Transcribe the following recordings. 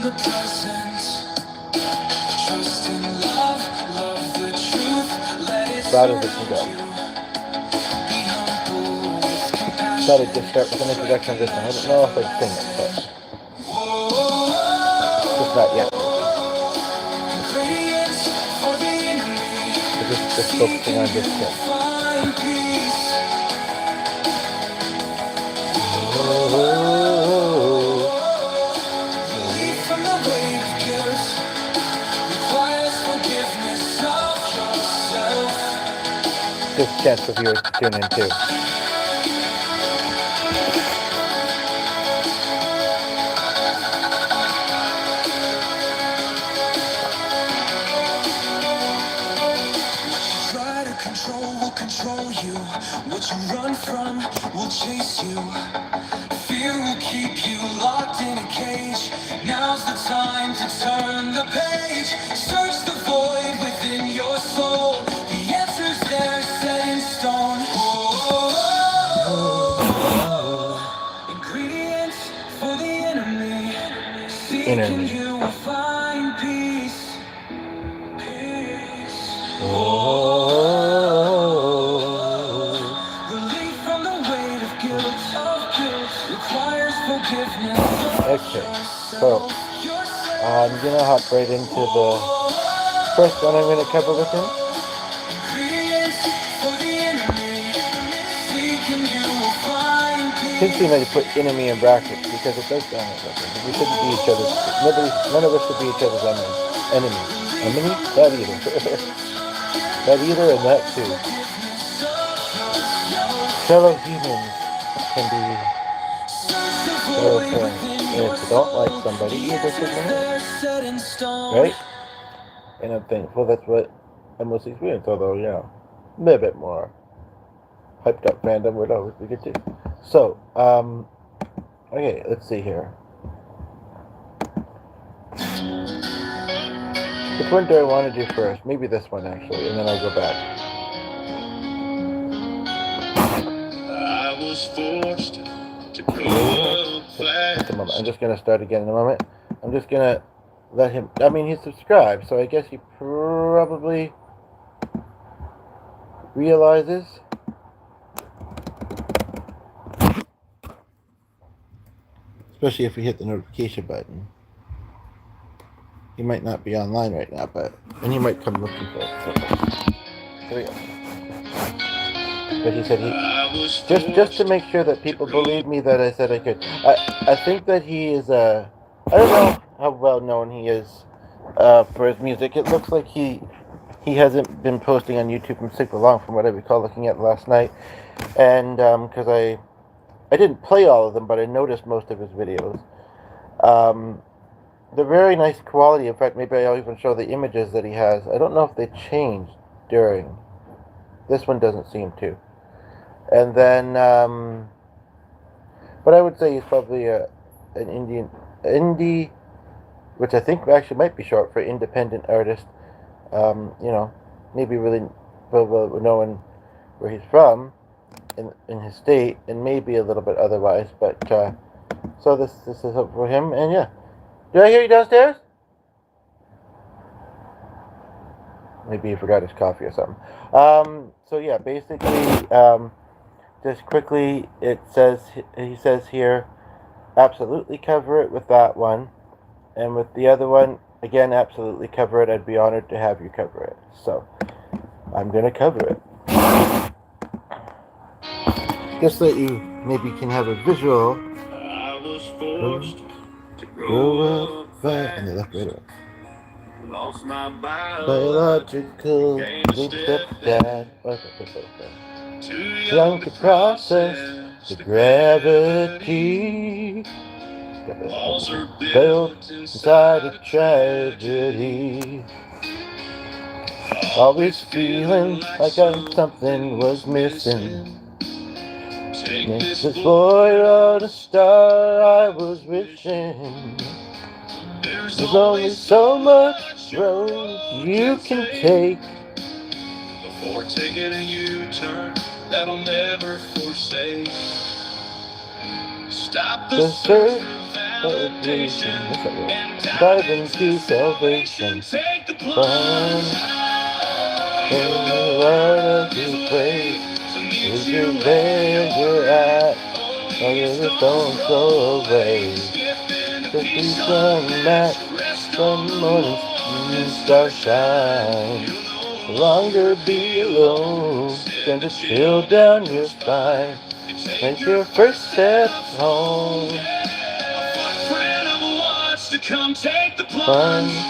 the present. Trust in love, love the truth. Let it As loud as it can go. be humble with Thought I'd just compassion. start with an introduction of this one. I don't know if I'd sing it, but just not yet. Ingredients for the enemy. We're just Seek focusing on and this you tip. will find peace. Relief from the weight of guilt requires forgiveness of yourself. Just a chance for viewers to tune in too. Try to control will control you. What you run from will chase you. Fear will keep you locked in a cage. Now's the time to turn the page. Search the void within your soul. The answer's there, set in stone. Ingredients for the enemy. Seek and you will find peace. Relief from the weight of guilt requires forgiveness. Okay, so I'm gonna hop right into the first one I'm gonna cover with him. It's interesting that you put enemy in brackets because it does sound like that. We shouldn't be each other's. None of us should be each other's enemy. Enemy? That either. That either and that too. Fellow humans can be fellow friends. And if you don't like somebody, you just ignore it. Right? And I'm thankful that's what I mostly experience, although, a little bit more hyped up fandom would always be good too. So, okay, let's see here. Which one do I want to do first? Maybe this one actually, and then I'll go back. I was forced to grow up fast. Just a moment. I'm just gonna start again in a moment. I'm just gonna let him. I mean, he's subscribed, so I guess he probably realizes. Especially if we hit the notification button. He might not be online right now, and he might come looking for it. So, there we go. But he said he just to make sure that people believe me that I said I could. I think that he is I don't know how well known he is for his music. It looks like he hasn't been posting on YouTube from super long, from what I recall looking at last night, and because I didn't play all of them, but I noticed most of his videos. They're very nice quality. In fact, maybe I'll even show the images that he has. I don't know if they changed during. This one doesn't seem to. And then, but I would say he's probably an indie, which I think actually might be short for independent artist. Maybe really well knowing where he's from in his state, and maybe a little bit otherwise. But so this is up for him, and yeah. Did I hear you downstairs? Maybe he forgot his coffee or something. So yeah, basically, just quickly, he says here, absolutely cover it with that one, and with the other one, again, absolutely cover it. I'd be honored to have you cover it. So I'm gonna cover it. Just so that you maybe can have a visual. I was forced to grow up fast. And they left right away. Lost my biological stepdad. Too young to process the gravity. Walls are Built inside a tragedy. Always feeling like something was missing. Next this void on a star I was wishing. There's only so much road you can take before taking a U-turn that'll never forsake. Stop the surf celebration. What's that word? Dive into salvation. Take the plunge. Fun in the light of His ways. Is you where you're at? Oh, you don't throw away. The peace unmatched. Sun, morning, star shine. No longer be alone. Send a chill down your spine. Make your first step home. Friend of what's to come, take the Fun. plunge.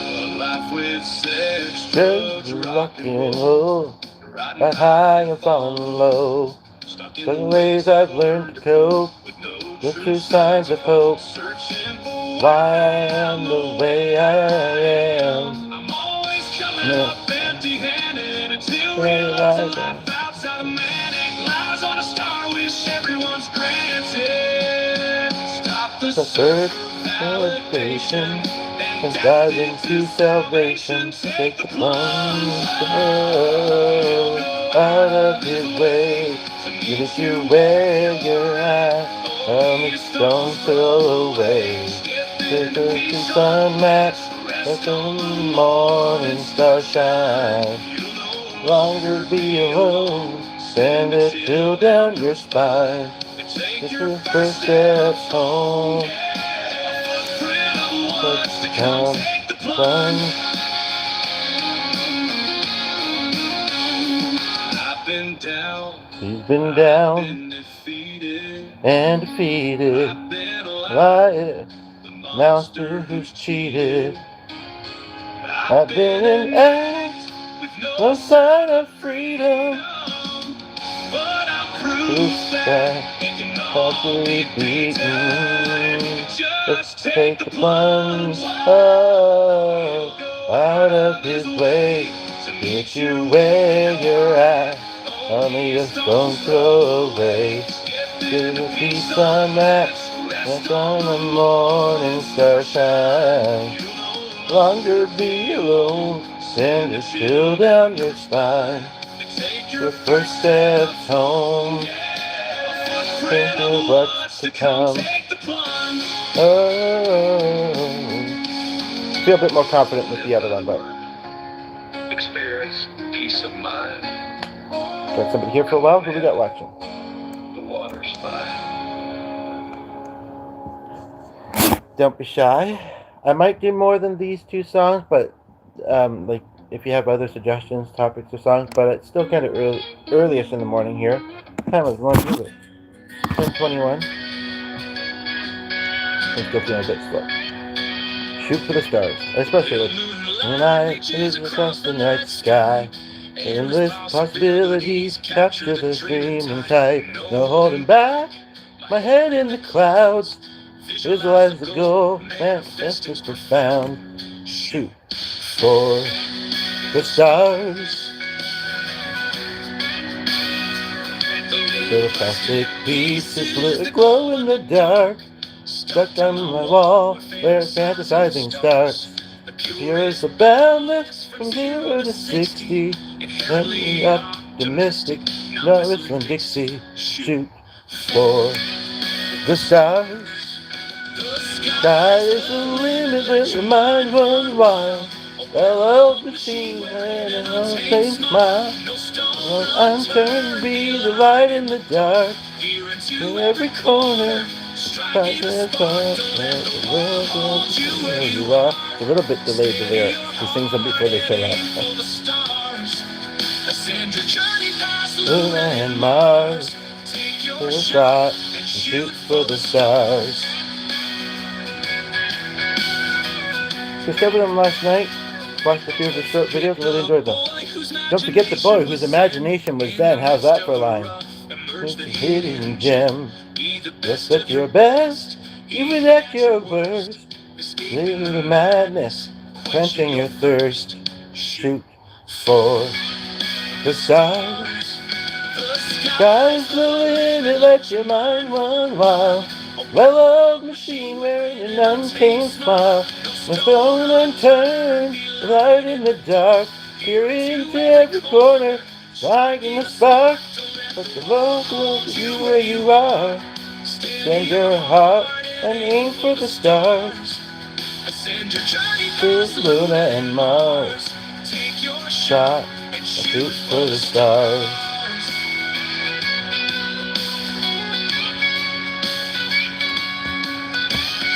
A life with sex, drugs, Rock and roll. Ride high and falling low. Stuck The ways I've learned to cope. The true signs of hope. searching for Why I am the way I am. I'm always coming No. up empty-handed until Realize realize life outside of manic lies on a star wish everyone's granted. Stop the the search search for validation validation and and dive dive into into salvation. salvation. Take Take the the plunge plunge out of His way. Give it you where you're at. Don't throw away. Take the sun match. Let the morning star shine. Longer be alone. Send a chill down your spine. It's your first steps home. What's to come? Plunge. I've been down, He's been I've down been defeated, and defeated. I've been Liar, the monster who's cheated. I've I've been been an an act, with no no sign of freedom. but I'm Proof proof that that it can all possibly be beaten. beaten. Just Let's take take the the plunge. plunge out of His way. Get you where you're at. Only just don't throw away. Give the peace unmatched. Let on the morning star shine. Longer be alone. Send a chill down your spine. Your first steps home. Think of what's to come. Oh, feel a bit more confident with the other one, but experience peace of mind. got somebody here for a while. Who we got watching? The water's fine. Don't be shy. I might do more than these two songs, but like if you have other suggestions, topics, or songs, but it's still kind of early-ish in the morning here. What time is it? Going to do it? 10:21. I'm still feeling a bit slow. Shoot for the stars, especially like the night is across the night sky. Endless possibilities capture the dreaming tide. No holding back, my head in the clouds. Visualize the goal, manifest is profound. Shoot for the stars. Little plastic pieces glow in the dark. Stuck on my wall where fantasizing starts. Here's the boundless from 0 to 60. Let me optimistic, no whistling Dixie. Shoot for the stars. Sky is the limit, let your mind run wild. Well, old machine and an same smile. Well, I'm trying to be the light in the dark. In every corner, try to find the world where you are. It's a little bit delayed the lyrics. He sings them before they show up. Luna and Mars, take a shot and shoot for the stars. Discovered them last night. Watched a few of his short videos. Really enjoyed them. Don't forget the boy whose imagination was then. How's that for a line? It's a hidden gem. Just at your best, even at your worst. Live the madness, quenching your thirst. Shoot for the stars. Sky's the limit, let your mind run wild. Well-oiled machine wearing an untamed smile. When thrown and turned, light in the dark, peer into every corner, flying in the spark. But the Lord will meet you where you are. Send your heart and aim for the stars. Ascend your journey There's past Luna and Mars. Take your Shot shot and shoot shoot for for the the stars. stars.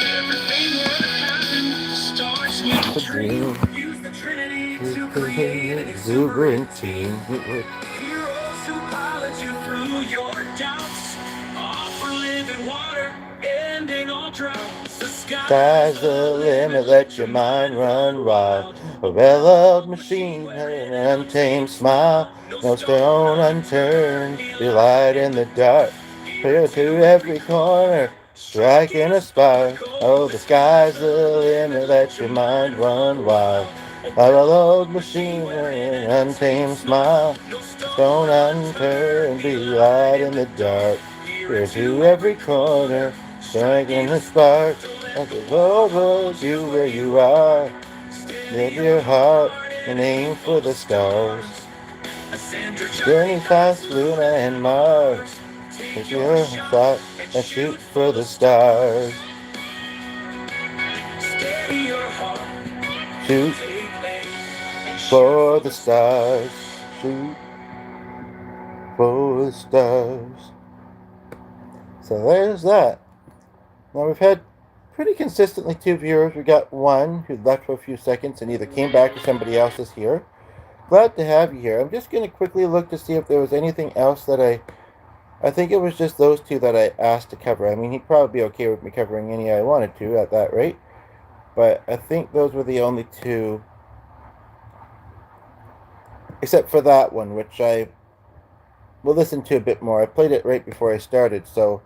Everything that happens starts with The a dream. dream. Use the Trinity to create an Exuberant exuberant team. team. Heroes who pilot you through your doubts. Offer living water, ending all droughts. The sky's Sky's the the limit, limit, let let your your mind mind run run wild. wild. A A well-oiled well-oiled machine, machine, an an untamed untamed smile. smile. No No stone stone unturned, unturned, be be light light in in the the dark. dark. Here Clear to to every every corner, corner, striking striking a a spark. spark. Oh, Oh, the the sky's sky's the the limit, limit, let let your your mind mind run run wild. wild. A A well-oiled well-oiled machine machine, wearing an an untamed untamed smile. smile. No Stone stone unturned, unturned, be be light light in in the the dark. dark. Here Clear to to every every corner, corner, striking striking a a spark. spark. Don't let Let the the Lord Lord hold hold you you where where you you are. are. Steady Build your your heart heart and and aim aim for for the the stars. stars. Ascend your journey Journey past past Luna Luna and and Mars. Mars. Take Take your your shot shot and and shoot shoot for for the the stars. stars. Steady your heart, Shoot take aim, and shoot for for the the stars. stars. Shoot for the stars. So there's that. Now we've had pretty consistently 2 viewers. We got one who left for a few seconds and either came back or somebody else is here. Glad to have you here. I'm just going to quickly look to see if there was anything else that I think it was just those two that I asked to cover. I mean, he'd probably be okay with me covering any I wanted to at that rate. But I think those were the only two, except for that one, which I will listen to a bit more. I played it right before I started, so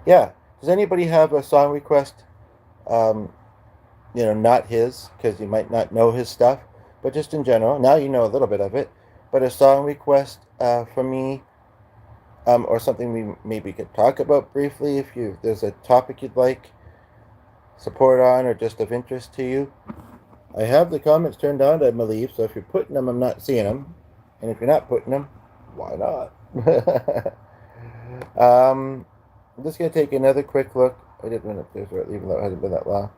yeah. Does anybody have a song request? Um, not his, because you might not know his stuff, but just in general. Now you know a little bit of it. But a song request for me, or something we maybe could talk about briefly if there's a topic you'd like support on or just of interest to you. I have the comments turned on, I believe, so if you're putting them, I'm not seeing them. And if you're not putting them, why not? I'm just going to take another quick look. I did run upstairs, even though it hasn't been that long.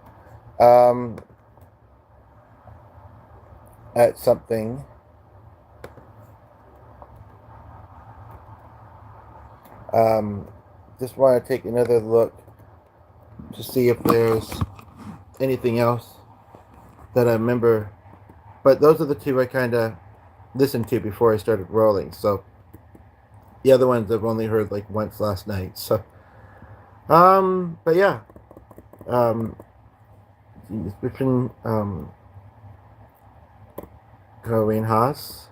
At something. Just want to take another look to see if there's anything else that I remember. But those are the two I kind of listened to before I started rolling. So the other ones I've only heard like once last night. So, but yeah, description, Wayne Haas,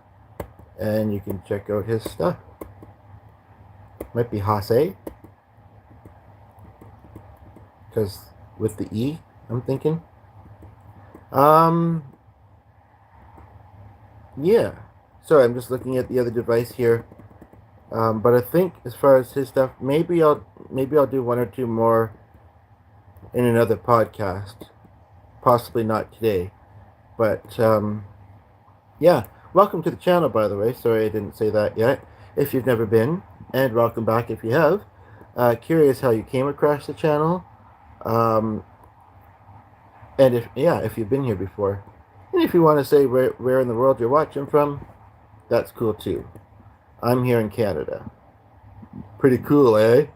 and you can check out his stuff. Might be Haase, because with the E, I'm thinking. Yeah. Sorry, I'm just looking at the other device here. But I think as far as his stuff, maybe I'll do one or two more in another podcast. Possibly not today, but yeah. Welcome to the channel, by the way. Sorry I didn't say that yet. If you've never been, and welcome back if you have. Curious how you came across the channel, and if you've been here before, and if you want to say where in the world you're watching from, that's cool too. I'm here in Canada. Pretty cool, eh?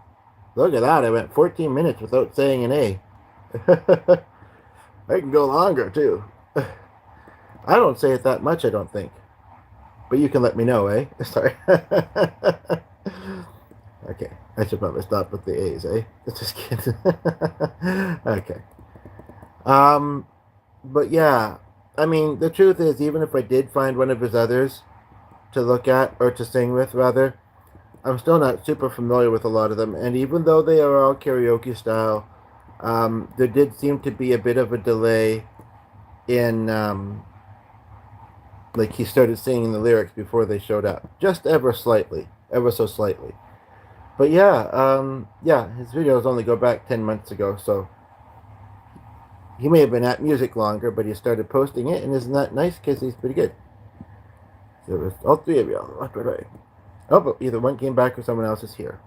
Look at that, I went 14 minutes without saying an A. I can go longer, too. I don't say it that much, I don't think. But you can let me know, eh? Sorry. Okay, I should probably stop with the A's, eh? Just kidding. Okay. But yeah, I mean, the truth is, even if I did find one of his others to look at, or to sing with, rather, I'm still not super familiar with a lot of them, and even though they are all karaoke style, there did seem to be a bit of a delay in, like, he started singing the lyrics before they showed up. Just ever so slightly. But yeah, his videos only go back 10 months ago, so he may have been at music longer, but he started posting it, and isn't that nice? Because he's pretty good. There was all three of y'all. Left or right. Oh, but either one came back or someone else is here.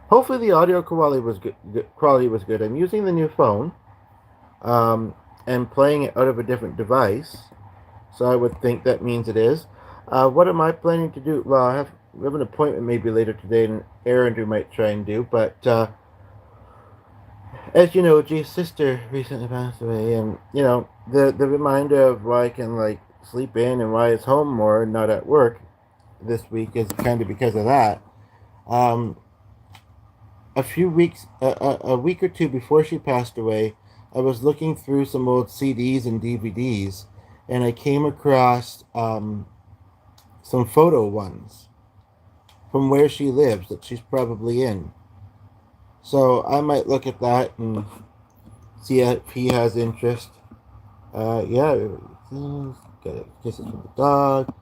Hopefully the audio quality was good. I'm using the new phone, and playing it out of a different device, so I would think that means it is. What am I planning to do? Well, we have an appointment maybe later today, and an errand we might try and do. But as you know, G's sister recently passed away, and the reminder of why I can like sleep in and why it's home more and not at work this week is kind of because of that. Um, a week or two before she passed away, I was looking through some old CDs and DVDs, and I came across some photo ones from where she lives that she's probably in. So I might look at that and see if he has interest. Yeah, got kisses from the dog.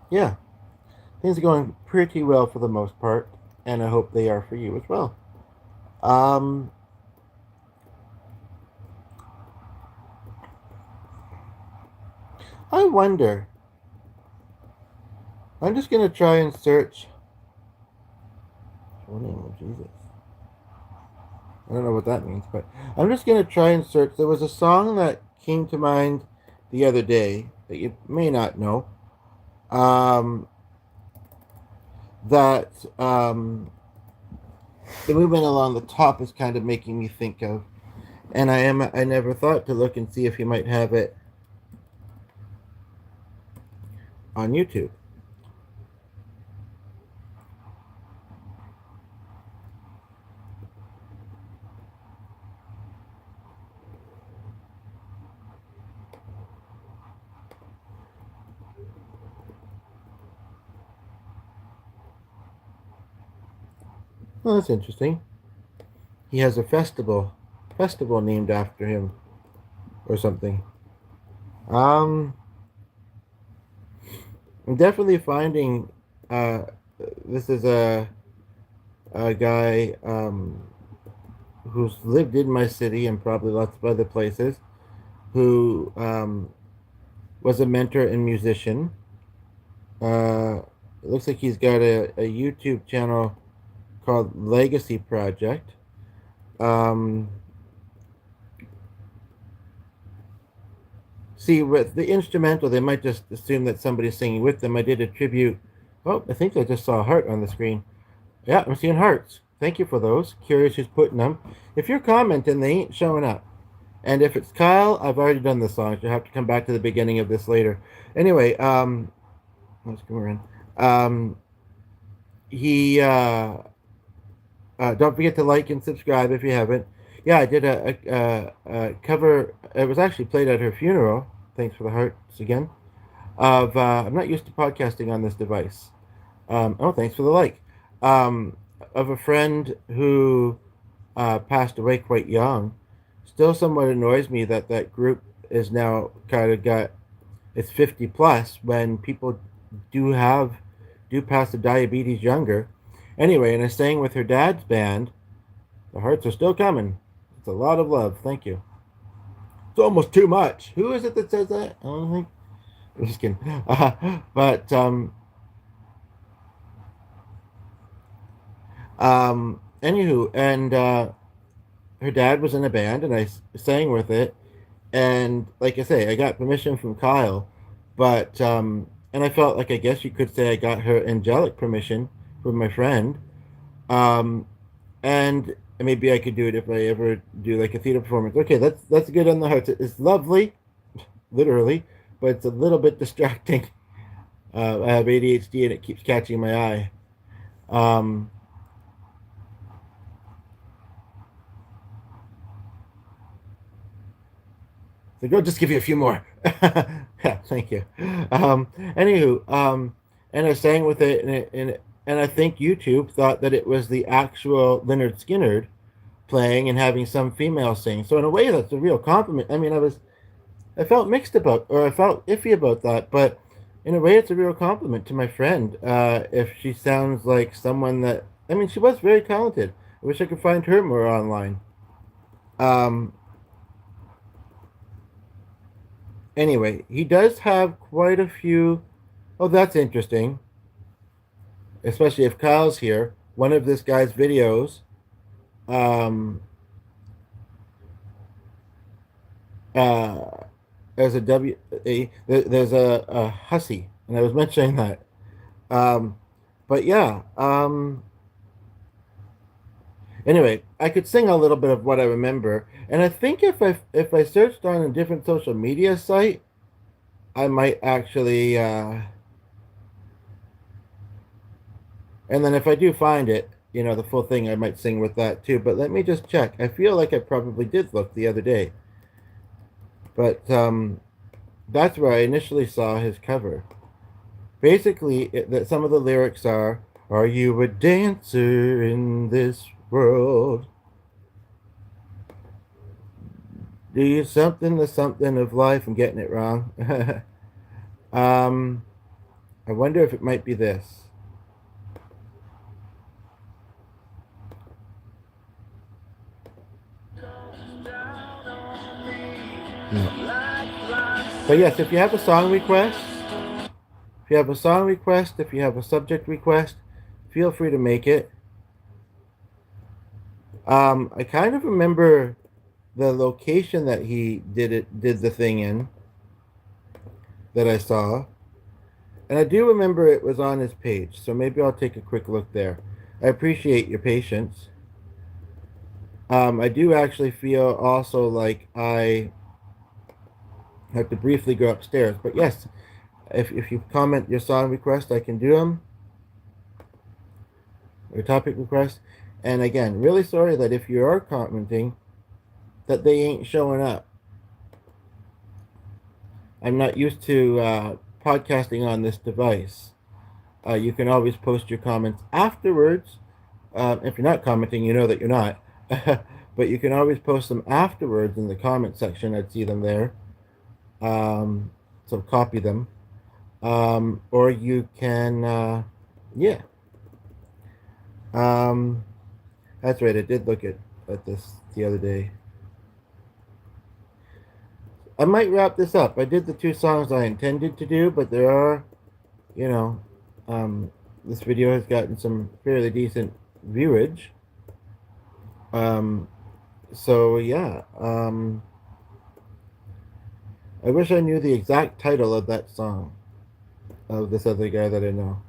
Yeah, things are going pretty well for the most part, and I hope they are for you as well. Um, I wonder. I'm just gonna try and search. Oh, name of Jesus. I don't know what that means, but I'm just gonna try and search. There was a song that came to mind the other day that you may not know. Um, that the movement along the top is kind of making me think of, and I never thought to look and see if you might have it on YouTube. Well, that's interesting. He has a festival named after him, or something. Um, I'm definitely finding. Uh, this is a guy who's lived in my city and probably lots of other places, who was a mentor and musician. It looks like he's got a YouTube channel called Legacy Project. Um, See, with the instrumental, they might just assume that somebody's singing with them. I did a tribute. Oh, I think I just saw a heart on the screen. Yeah, I'm seeing hearts. Thank you for those. Curious who's putting them. If you're commenting, they ain't showing up. And if it's Kyle, I've already done the song. You'll have to come back to the beginning of this later. Anyway, let's go in. He don't forget to like and subscribe if you haven't. Yeah, I did a cover. It was actually played at her funeral. Thanks for the hearts again. I'm not used to podcasting on this device. Oh, thanks for the like. Um, of a friend who passed away quite young. Still somewhat annoys me that that group is now kind of got it's 50 plus when people do pass the diabetes younger. Anyway, and I sang with her dad's band. The hearts are still coming. It's a lot of love. Thank you. It's almost too much. Who is it that says that? I don't think. I'm just kidding. But anywho, and her dad was in a band, and I sang with it. And like I say, I got permission from Kyle, but and I felt like I guess you could say I got her angelic permission from my friend. Um, and maybe I could do it if I ever do like a theater performance. Okay, that's good on the heart. It's lovely, literally, but it's a little bit distracting. I have ADHD and it keeps catching my eye. Um, so go just give you a few more. Yeah, thank you. Anywho, and I sang with it, and I think YouTube thought that it was the actual Leonard Skinner playing and having some female sing. So in a way, that's a real compliment. I mean, I felt mixed about, or I felt iffy about that, but in a way, it's a real compliment to my friend. If she sounds like someone that, I mean, she was very talented. I wish I could find her more online. Um, Anyway, he does have quite a few. Oh, that's interesting. Especially if Kyle's here. One of this guy's videos, um, uh, there's there's a hussy, and I was mentioning that. Um, but yeah. Anyway, I could sing a little bit of what I remember, and I think if I searched on a different social media site, I might actually. And then if I do find it, the full thing, I might sing with that too. But let me just check. I feel like I probably did look the other day, but that's where I initially saw his cover. Basically, that some of the lyrics are you a dancer in this world? Do you something the something of life? I'm getting it wrong. um, I wonder if it might be this. No. But yes, if you have a song request, if you have a subject request, feel free to make it. I kind of remember the location that he did the thing in that I saw. And I do remember it was on his page, so maybe I'll take a quick look there. I appreciate your patience. I do actually feel also like I have to briefly go upstairs. But yes, if you comment your song request, I can do them. Or topic request. And again, really sorry that if you are commenting, that they ain't showing up. I'm not used to podcasting on this device. You can always post your comments afterwards. If you're not commenting, you know that you're not. But you can always post them afterwards in the comment section. I'd see them there. So copy them. Or you can, yeah. That's right. I did look at this the other day. I might wrap this up. I did the 2 songs I intended to do, but there are, you know, this video has gotten some fairly decent viewage. So yeah, I wish I knew the exact title of that song of this other guy that I know.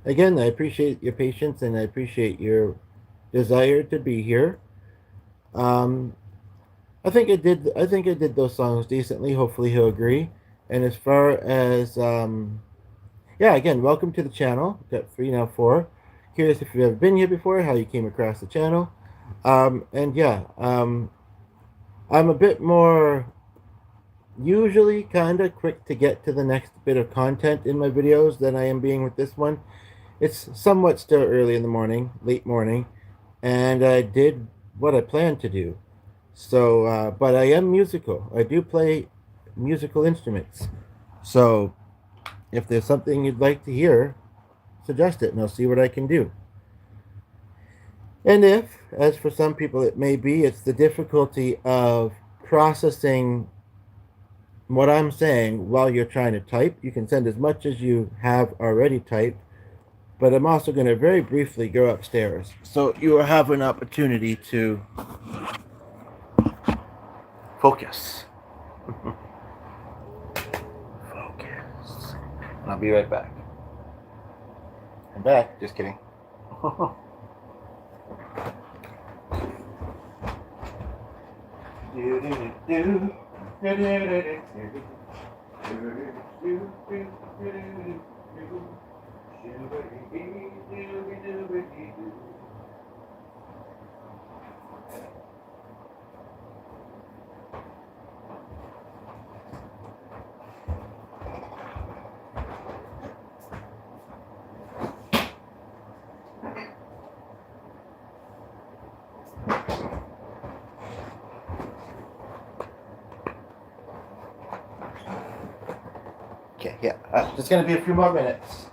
Again, I appreciate your patience and I appreciate your desire to be here. I think I did. I think I did those songs decently. Hopefully, he'll agree. And as far as yeah, again, welcome to the channel. We've got 3 now 4. Curious if you've ever been here before, how you came across the channel. And yeah, I'm a bit more usually kind of quick to get to the next bit of content in my videos than I am being with this one. It's somewhat still early in the morning, late morning, and I did what I planned to do. So, but I am musical. I do play musical instruments. So, if there's something you'd like to hear, suggest it and I'll see what I can do. And if, as for some people it may be, it's the difficulty of processing what I'm saying while you're trying to type, you can send as much as you have already typed. But I'm also going to very briefly go upstairs. So you will have an opportunity to focus. Focus. And I'll be right back. I'm back. Just kidding. Okay, yeah, just gonna be a few more minutes.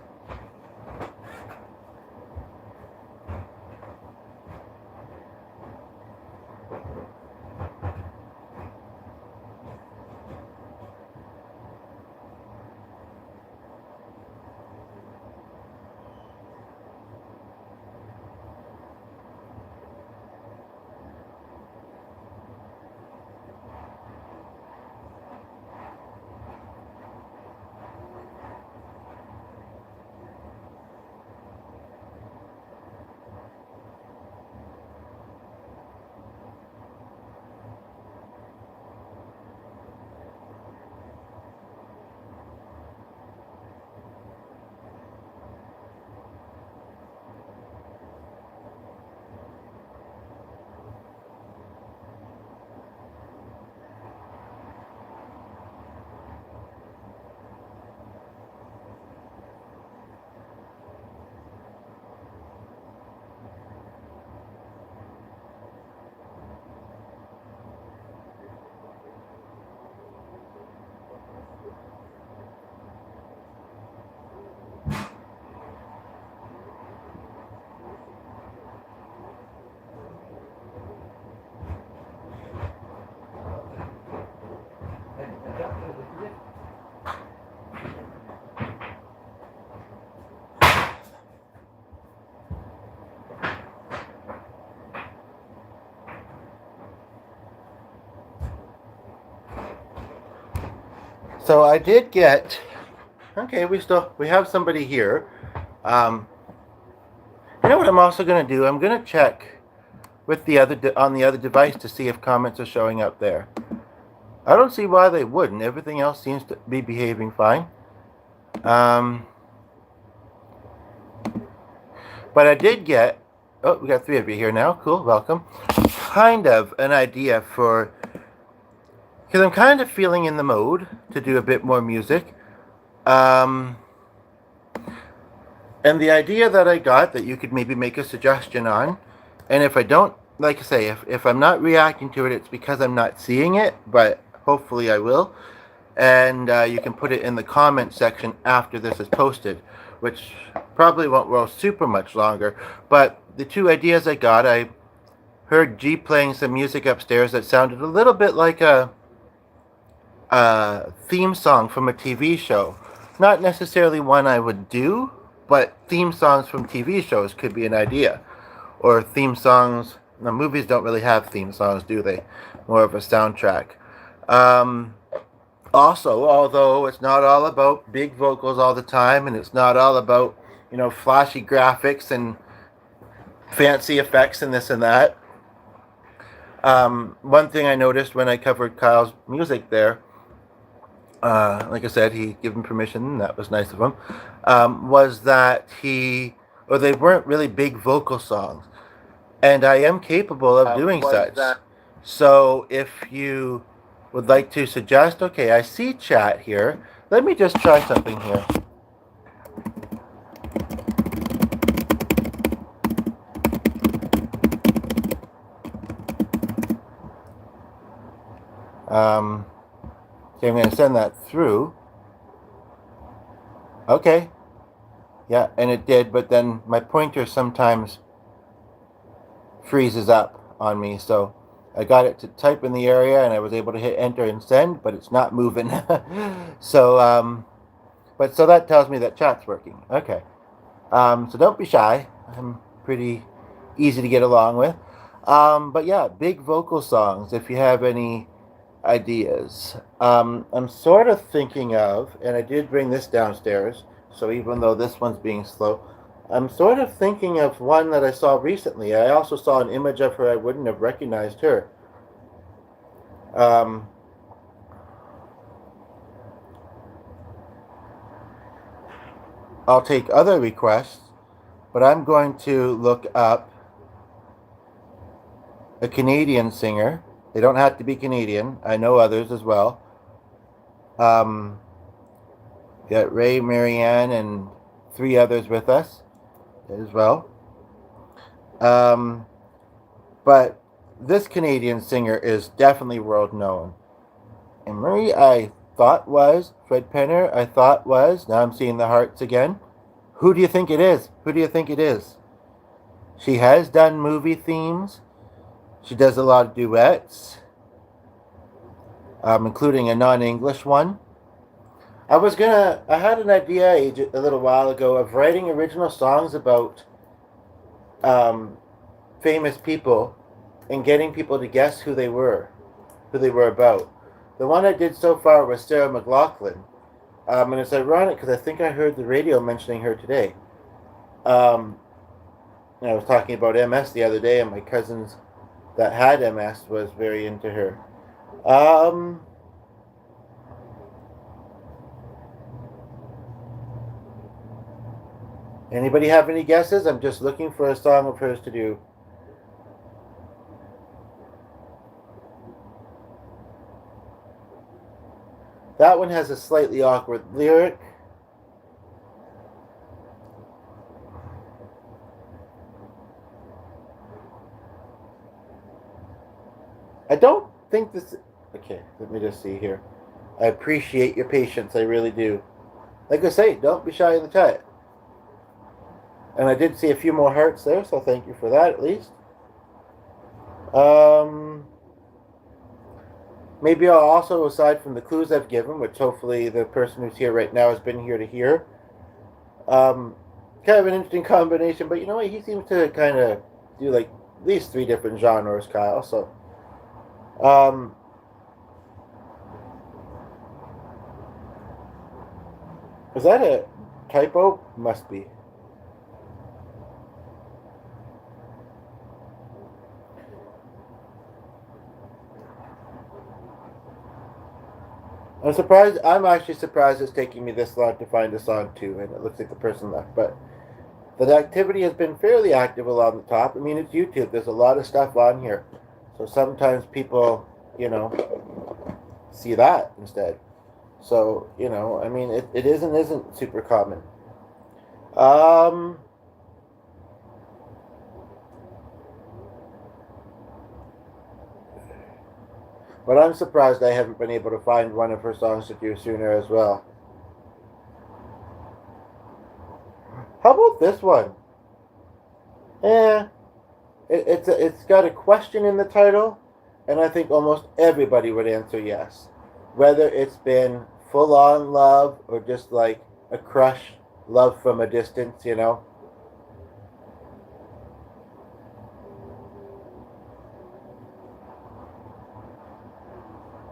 So I did get. Okay, we have somebody here. Um, you know what I'm also going to do? I'm going to check with the on the other device to see if comments are showing up there. I don't see why they wouldn't. Everything else seems to be behaving fine. But I did get. Oh, we got 3 of you here now. Cool, welcome. Kind of an idea for. Because I'm kind of feeling in the mode to do a bit more music. And the idea that I got that you could maybe make a suggestion on, and if I don't, like I say, if I'm not reacting to it, it's because I'm not seeing it, but hopefully I will. And you can put it in the comment section after this is posted, which probably won't roll super much longer. But the 2 ideas I got, I heard G playing some music upstairs that sounded a little bit like a theme song from a TV show. Not necessarily one I would do, but theme songs from TV shows could be an idea. Or theme songs. Now, movies don't really have theme songs, do they? More of a soundtrack. Also, although it's not all about big vocals all the time, and it's not all about, flashy graphics and fancy effects and this and that. One thing I noticed when I covered Kyle's music there, like I said, he gave him permission, that was nice of him, was that they weren't really big vocal songs. And I am capable of doing such. So if you would like to suggest, okay, I see chat here. Let me just try something here. Okay, I'm going to send that through. Okay. Yeah, and it did, but then my pointer sometimes freezes up on me, so I got it to type in the area and I was able to hit enter and send, but it's not moving. So so that tells me that chat's working. Okay. So don't be shy. I'm pretty easy to get along with. But yeah, big vocal songs, if you have any ideas. I'm sort of thinking of, and I did bring this downstairs, so even though this one's being slow, I'm sort of thinking of one that I saw recently. I also saw an image of her. I wouldn't have recognized her. I'll take other requests, but I'm going to look up a Canadian singer. They don't have to be Canadian. I know others as well. Got Ray, Marianne, and 3 others with us as well. But this Canadian singer is definitely world known. And Marie, I thought was. Fred Penner, I thought was. Now I'm seeing the hearts again. Who do you think it is? Who do you think it is? She has done movie themes. She does a lot of duets, including a non-English one. I had an idea a little while ago of writing original songs about famous people and getting people to guess who they were about. The one I did so far was Sarah McLachlan. And it's ironic because I think I heard the radio mentioning her today. I was talking about MS the other day, and my cousins that had MS was very into her. Anybody have any guesses? I'm just looking for a song of hers to do. That one has a slightly awkward lyric. I don't think this... Okay, let me just see here. I appreciate your patience, I really do. Like I say, don't be shy in the chat. And I did see a few more hearts there, so thank you for that at least. Maybe I'll also, aside from the clues I've given, which hopefully the person who's here right now has been here to hear, kind of an interesting combination, but you know what, he seems to kind of do like at least 3 different genres, Kyle, so... Is that a typo? Must be. I'm actually surprised it's taking me this long to find a song too, and it looks like the person left. But the activity has been fairly active along the top. I mean, it's YouTube. There's a lot of stuff on here. So sometimes people, see that instead. So, I mean, it isn't super common. Um, but I'm surprised I haven't been able to find one of her songs to do sooner as well. How about this one? Eh, it's got a question in the title, and I think almost everybody would answer yes. Whether it's been full on love or just like a crush, love from a distance.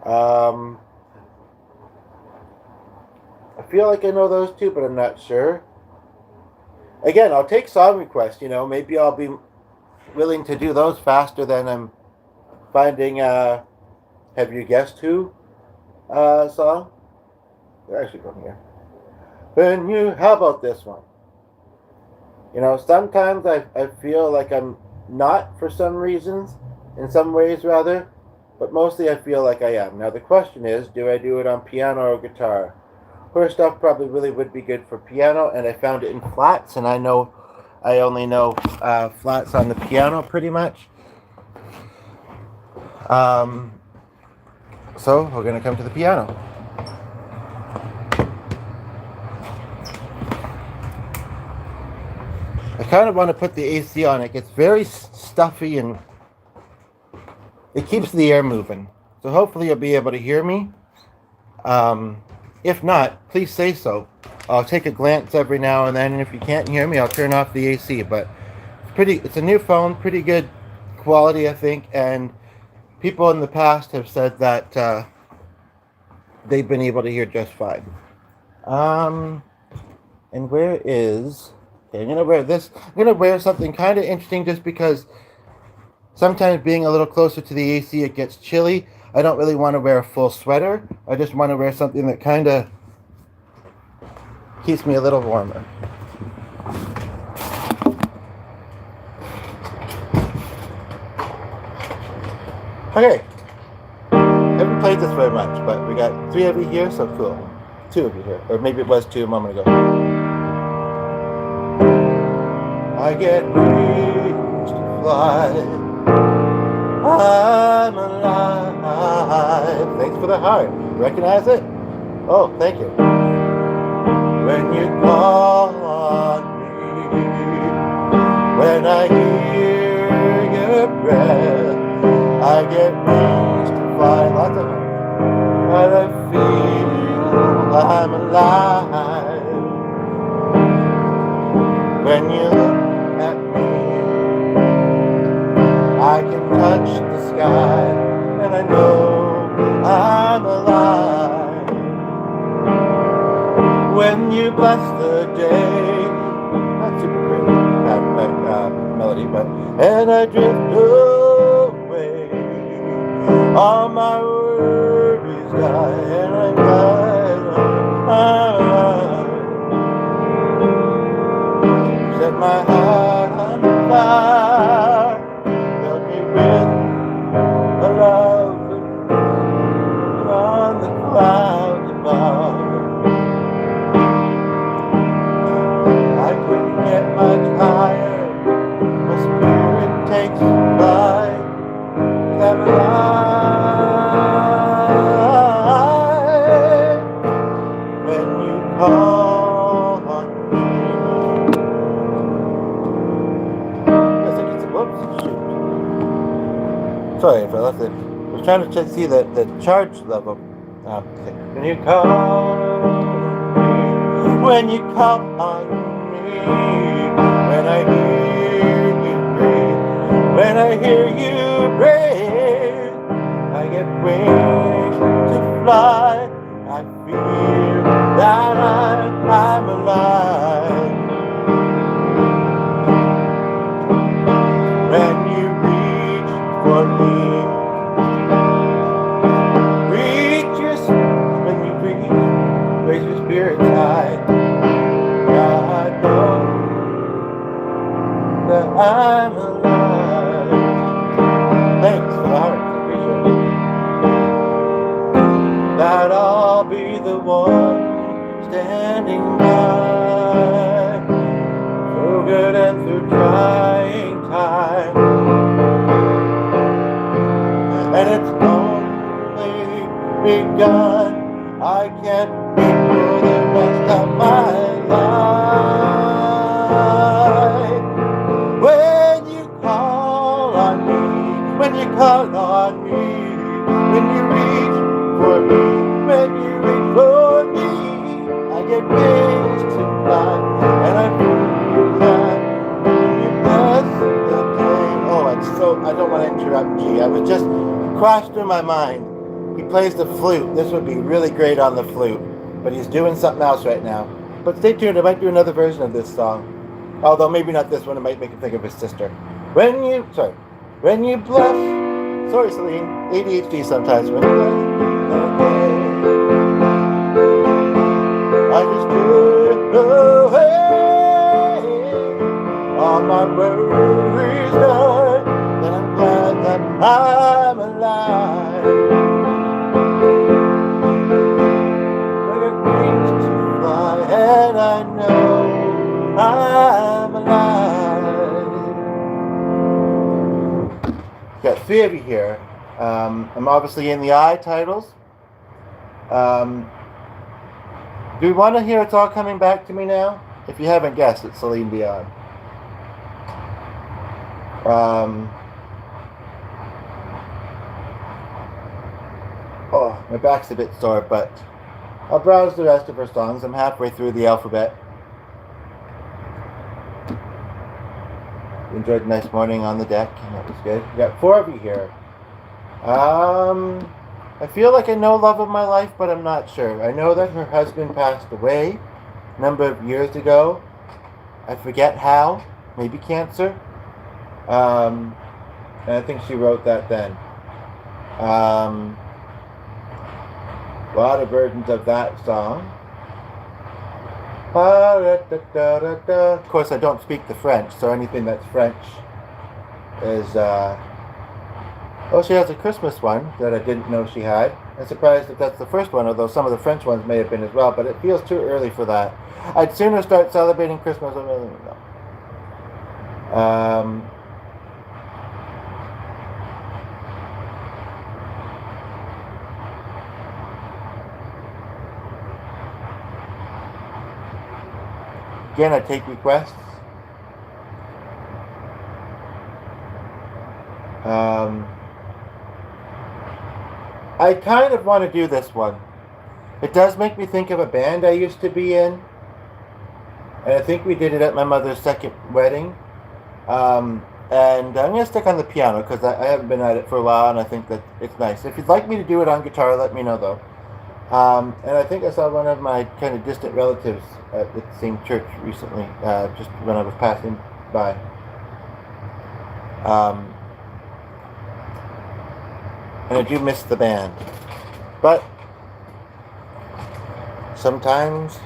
Um, I feel like I know those two, but I'm not sure. Again, I'll take song requests. Maybe I'll be willing to do those faster than I'm finding Have You Guessed Who song. They're actually going here. How about this one? Sometimes I feel like I'm not for some reasons, in some ways rather, but mostly I feel like I am. Now the question is, do I do it on piano or guitar? Her stuff probably really would be good for piano, and I found it in flats, and I only know flats on the piano pretty much. So we're going to come to the piano. I kind of want to put the AC on. It gets very stuffy and it keeps the air moving. So hopefully you'll be able to hear me. If not, please say so. I'll take a glance every now and then, and if you can't hear me, I'll turn off the AC. But it's a new phone, pretty good quality, I think, and people in the past have said that they've been able to hear just fine. And where is... Okay, I'm going to wear something kind of interesting just because sometimes being a little closer to the AC, it gets chilly. I don't really want to wear a full sweater. I just want to wear something that kind of keeps me a little warmer. Okay. Haven't played this very much, but we got 3 of you here, so cool. 2 of you here. Or maybe it was 2 a moment ago. I get wings to fly. I'm alive. Thanks for the heart. Recognize it? Oh, thank you. When you call on me, when I hear your breath, I get wings to fly. Lots of them. And I feel I'm alive. When you look at me, I can touch the sky, and I know I'm alive. When you bless the day, not super great melody, but and I drift away, all my worries die, and I'm glad I'm alive. Set my heart on fire, fill me with a love on the clouds above. I couldn't get much higher, my spirit takes flight, 'cause I'm alive. When you call on me. Yes, I get some whoops, shoot. Sorry if I left it. I was trying to see the charge level. Okay. When you call on me, when you call on me, when I hear you breathe, when I hear you breathe, I get wings to fly. I feel that I'm for me. Reach your when you breathe, raise your spirits high. God knows that I'm alive. Thanks for the hearts, I appreciate it. That I'll be the one standing by, through good and through trying times. And it's only begun. I can't wait for the rest of my life. When you call on me, when you call on me, when you reach for me, when you reach for me, I get wings to fly, and I feel that when you bless the pain. Oh, I don't want to interrupt G. I was just crashed through my mind. He plays the flute. This would be really great on the flute, but he's doing something else right now. But stay tuned. I might do another version of this song. Although maybe not this one. It might make him think of his sister. When you bless. Sorry, Celine. ADHD sometimes. When you bless the day, I just drift away. All my worries done, and I'm glad that I'm alive. And I know I'm alive. Got three of you here. I'm obviously in the I titles. Do you want to hear It's All Coming Back to Me Now? If you haven't guessed, it's Celine Dion. Oh, my back's a bit sore, but I'll browse the rest of her songs. I'm halfway through the alphabet. Enjoyed a nice morning on the deck, and that was good. We got four of you here. I feel like I know Love of My Life, but I'm not sure. I know that her husband passed away a number of years ago. I forget how. Maybe cancer. And I think she wrote that then. A lot of versions of that song. Of course, I don't speak the French, so anything that's French is... Oh, she has a Christmas one that I didn't know she had. I'm surprised if that's the first one, although some of the French ones may have been as well, but it feels too early for that. I'd sooner start celebrating Christmas. Again, I take requests. I kind of want to do this one. It does make me think of a band I used to be in. And I think we did it at my mother's second wedding. And I'm going to stick on the piano because I haven't been at it for a while and I think that it's nice. If you'd like me to do it on guitar, let me know though. And I think I saw one of my kind of distant relatives at the same church recently, just when I was passing by. And I do miss the band. But sometimes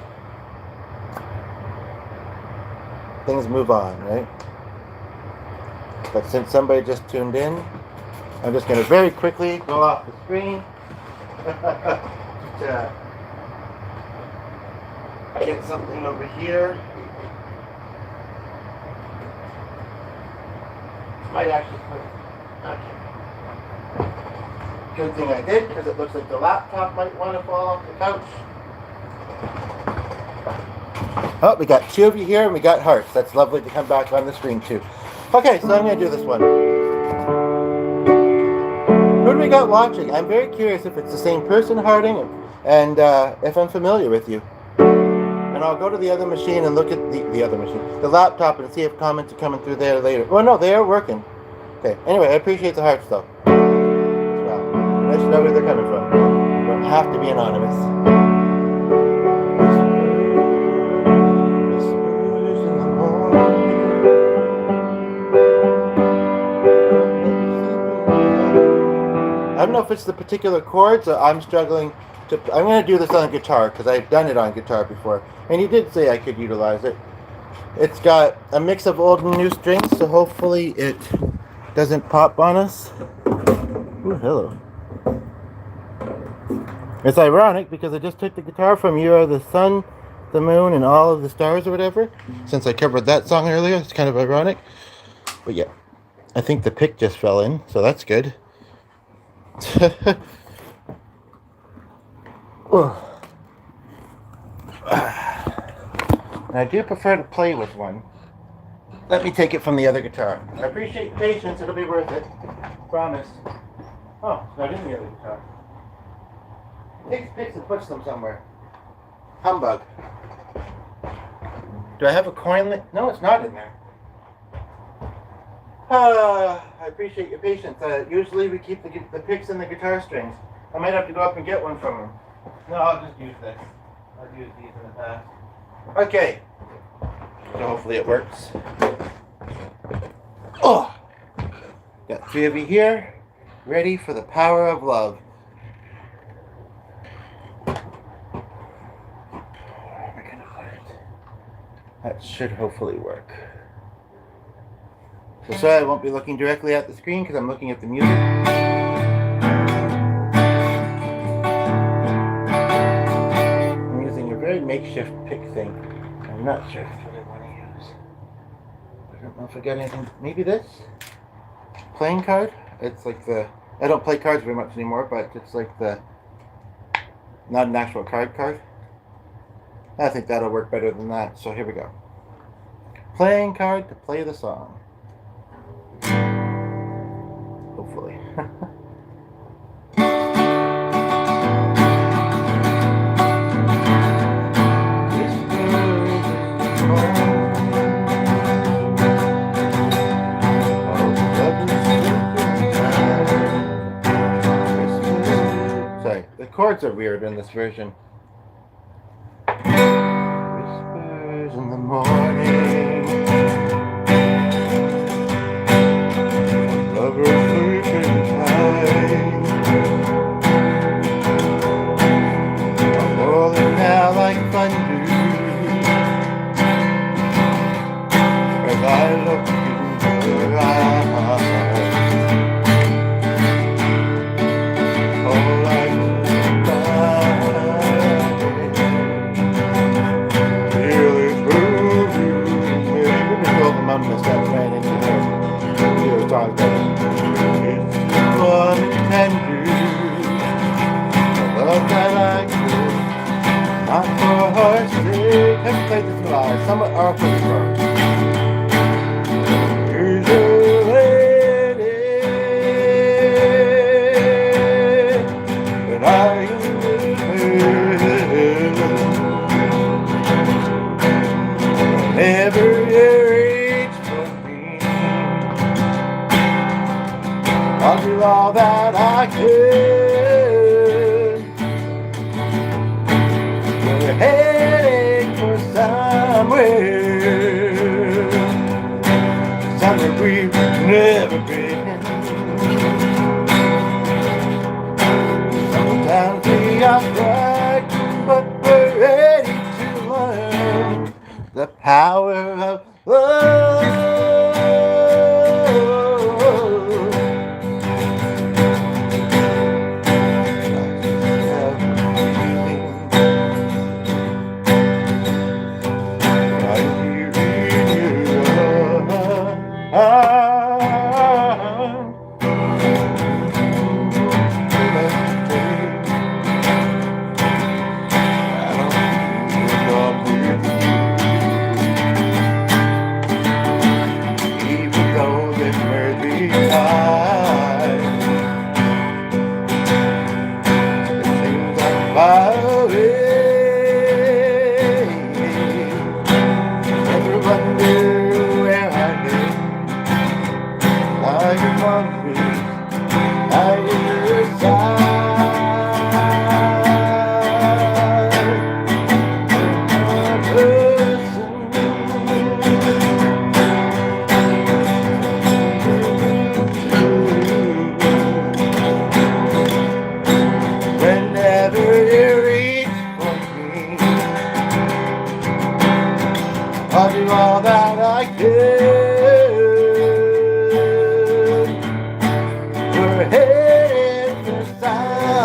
things move on, right? But since somebody just tuned in, I'm just going to very quickly go off the screen. Get something over here. Might actually put... Okay. Good thing I did, because it looks like the laptop might want to fall off the couch. Oh, we got two of you here, and we got hearts. That's lovely to come back on the screen, too. Okay, so I'm going to do this one. Who do we got watching? I'm very curious if it's the same person hearting, and if I'm familiar with you. And I'll go to the other machine and look at the laptop, and see if comments are coming through there later. Oh, no, they are working. Okay, anyway, I appreciate the hearts, though. Well, I should know where they're coming from. You don't have to be anonymous. I don't know if it's the particular chords or I'm struggling to. I'm going to do this on guitar because I've done it on guitar before. And he did say I could utilize it. It's got a mix of old and new strings, so hopefully it doesn't pop on us. Ooh, hello. It's ironic because I just took the guitar from You Are the Sun, the Moon, and All of the Stars or whatever. Since I covered that song earlier, it's kind of ironic. But yeah, I think the pick just fell in, so that's good. I do prefer to play with one. Let me take it from the other guitar. I appreciate your patience, it'll be worth it. Promise. Oh, it's not in the other guitar. He takes picks and puts them somewhere. Humbug. Do I have a coin? No, it's not in there. I appreciate your patience. Usually we keep the picks in the guitar strings. I might have to go up and get one from him. No, I'll just use this. I've used these in the past. Okay. So hopefully it works. Oh! Got 3 of you here, ready for the power of love. Where am I going to put it? That should hopefully work. So sorry I won't be looking directly at the screen because I'm looking at the music. I'm using a very makeshift pick thing. I'm not sure if what I want to use. I don't know if I got anything. Maybe this? Playing card? It's like the... I don't play cards very much anymore, but it's like the... Not an actual card. I think that'll work better than that, so here we go. Playing card to play the song. Hopefully. Sorry, the chords are weird in this version. Whispers in the morning. Somewhat are for the stars. Here's a lady, and I am whenever you reach for me, I'll do all that I can. We're heading for somewhere we've never been. Sometimes we are frightened, but we're ready to learn the power of love.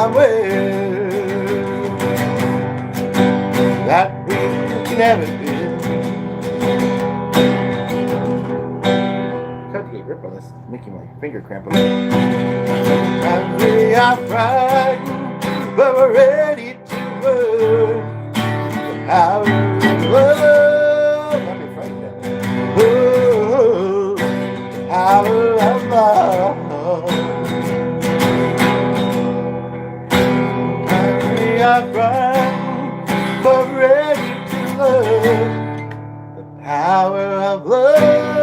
somewhere that we can never do. Trying to get a grip on this, it's making my finger cramp a little. And we are frightened, but we're ready to learn the power of love. Don't be frightened. Oh, the power of love. And we are frightened, but ready to learn the power of love.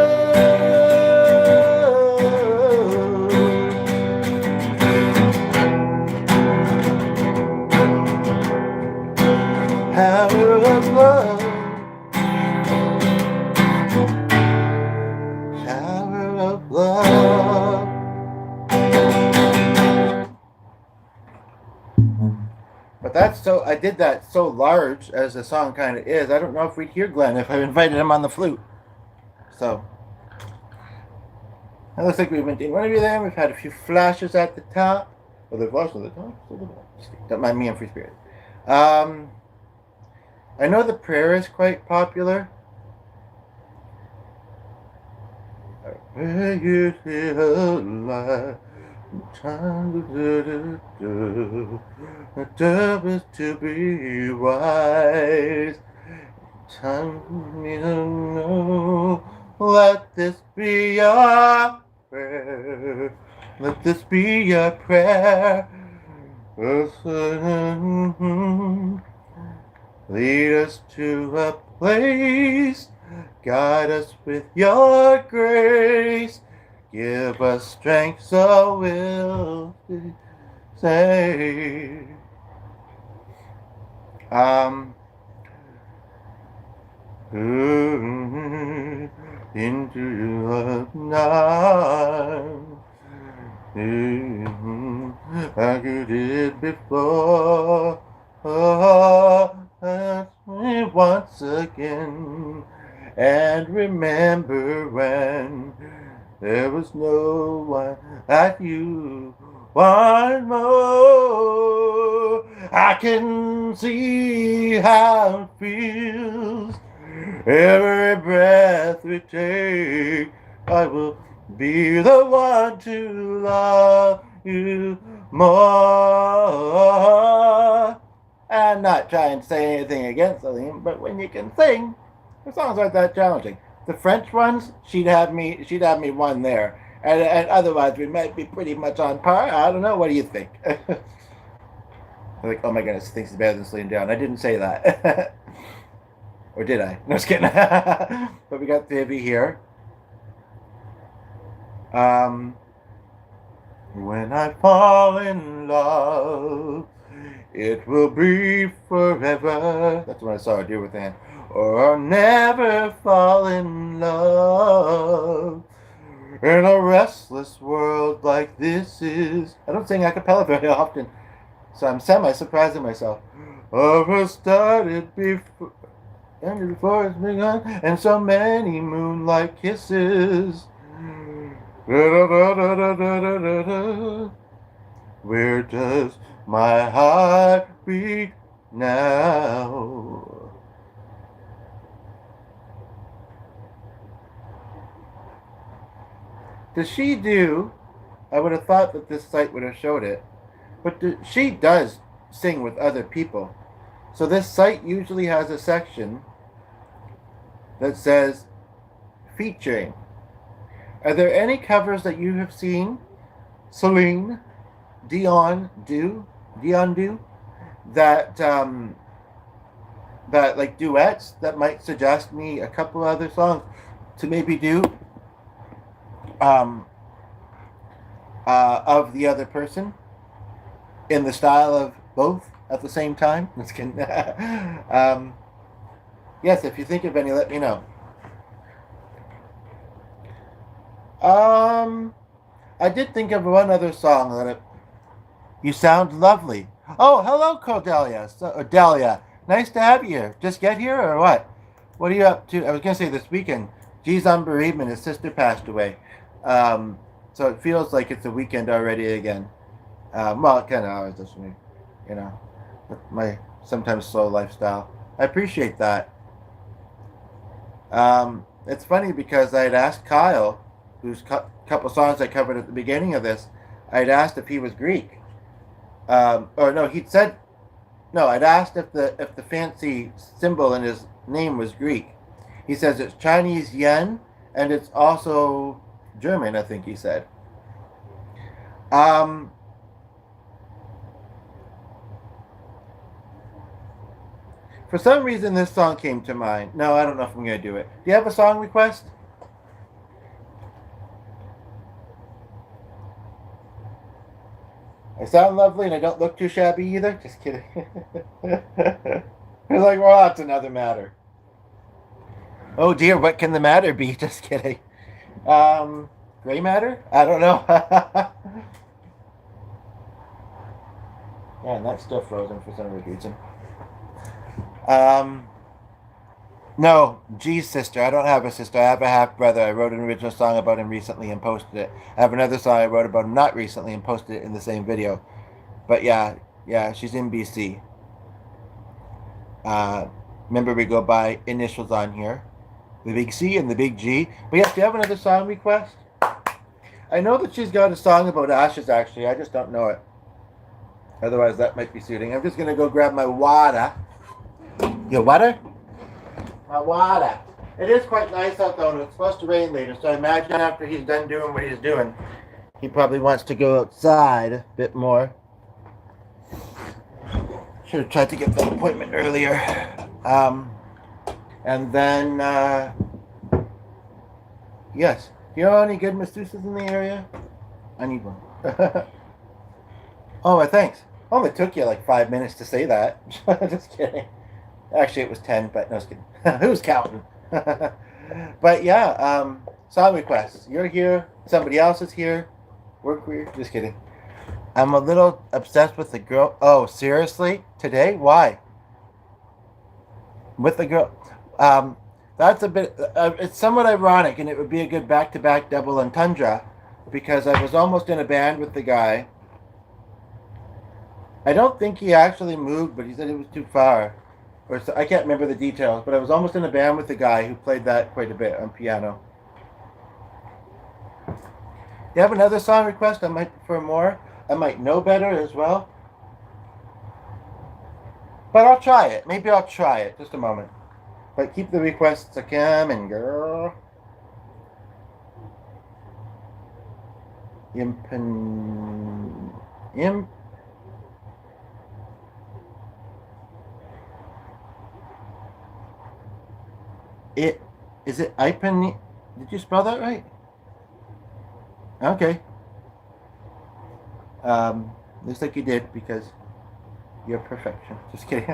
Power of love. Power of love. But that's so, I did that so large as the song kind of is. I don't know if we'd hear Glenn if I invited him on the flute. So, it looks like we've been doing one of you there. We've had a few flashes at the top. Oh, the flashes at the top? Don't mind me, I'm free spirit. I know the prayer is quite popular. Pray you feel alive. Time is to be wise. Time to know. Let this be your prayer. Let this be your prayer. Lead us to a place. Guide us with your grace. Give us strength so we'll say. Into your arms. I could it before. Ask me once again. And remember when there was no one like you. One more, I can see how it feels. Every breath we take, I will be the one to love you more. I'm not trying to say anything against Celine, but when you can sing, the songs aren't that challenging. The French ones, she'd have me one there, and otherwise we might be pretty much on par. I don't know. What do you think? Like, oh my goodness, thinks it's better than Celine Dion. I didn't say that, or did I? No, just kidding. But we got Vivi here. When I fall in love, it will be forever. That's when I saw her do with Anne. Or I'll never fall in love in a restless world like this is. I don't sing a cappella very often, so I'm semi-surprising myself. Over started before, and before it's begun, and so many moonlight kisses. Where does my heart beat now? Does she do? I would have thought that this site would have showed it, but she does sing with other people. So this site usually has a section that says featuring. Are there any covers that you have seen Celine Dion do that that like duets that might suggest me a couple other songs to maybe do of the other person in the style of both at the same time? Yes, if you think of any, let me know. I did think of one other song that You Sound Lovely. Oh, hello, Cordelia. Delia. Nice to have you here. Just get here or what? What are you up to? I was going to say this weekend. G's on bereavement. His sister passed away. So it feels like it's a weekend already again. Well, it kind of always does for me, you know, with my sometimes slow lifestyle. I appreciate that. It's funny because I'd asked Kyle, whose couple songs I covered at the beginning of this, I'd asked if he was Greek. Or no, he'd said no. I'd asked if the fancy symbol in his name was Greek. He says it's Chinese yen, and it's also German. I think he said. Um, for some reason, this song came to mind. No, I don't know if I'm gonna do it. Do you have a song request? I sound lovely and I don't look too shabby either. Just kidding. It's like, well, that's another matter. Oh dear, what can the matter be? Just kidding. Gray matter? I don't know. Yeah, and that's still frozen for some reason. No, G's sister. I don't have a sister. I have a half brother. I wrote an original song about him recently and posted it. I have another song I wrote about him not recently and posted it in the same video. But yeah, she's in BC. Remember, we go by initials on here, the big C and the big G. But yes, do you have another song request? I know that she's got a song about ashes, actually. I just don't know it. Otherwise, that might be suiting. I'm just going to go grab my water. Your water? My water. It is quite nice out though, and it's supposed to rain later, so I imagine after he's done doing what he's doing, he probably wants to go outside a bit more. Should have tried to get that appointment earlier. And then, yes. Do you know any good masseuses in the area? I need one. Oh, thanks. Only took you like 5 minutes to say that. Just kidding. Actually, it was 10, but no, I was kidding. Who's counting? But yeah, song requests. You're here. Somebody else is here. We're queer. Just kidding. I'm a little obsessed with the girl. Oh, seriously? Today? Why? With the girl. That's a bit. It's somewhat ironic, and it would be a good back-to-back double entendre, because I was almost in a band with the guy. I don't think he actually moved, but he said it was too far. Or so, I can't remember the details, but I was almost in a band with the guy who played that quite a bit on piano. You have another song request? I might prefer more. I might know better as well. But I'll try it. Maybe I'll try it. Just a moment. But keep the requests a coming, girl. Is it Ipen? Did you spell that right? Okay. Looks like you did, because you're perfection. Just kidding.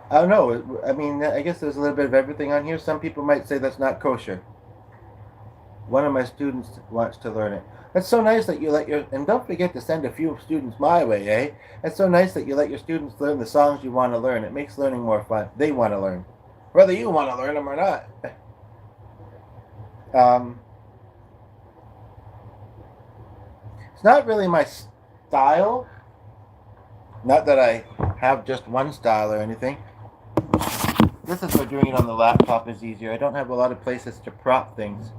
I don't know. I mean, I guess there's a little bit of everything on here. Some people might say that's not kosher. One of my students wants to learn it. That's so nice that you let your, and don't forget to send a few students my way, eh? That's so nice that you let your students learn the songs you want to learn. It makes learning more fun. They want to learn. Whether you want to learn them or not. It's not really my style. Not that I have just one style or anything. This is where doing it on the laptop is easier. I don't have a lot of places to prop things.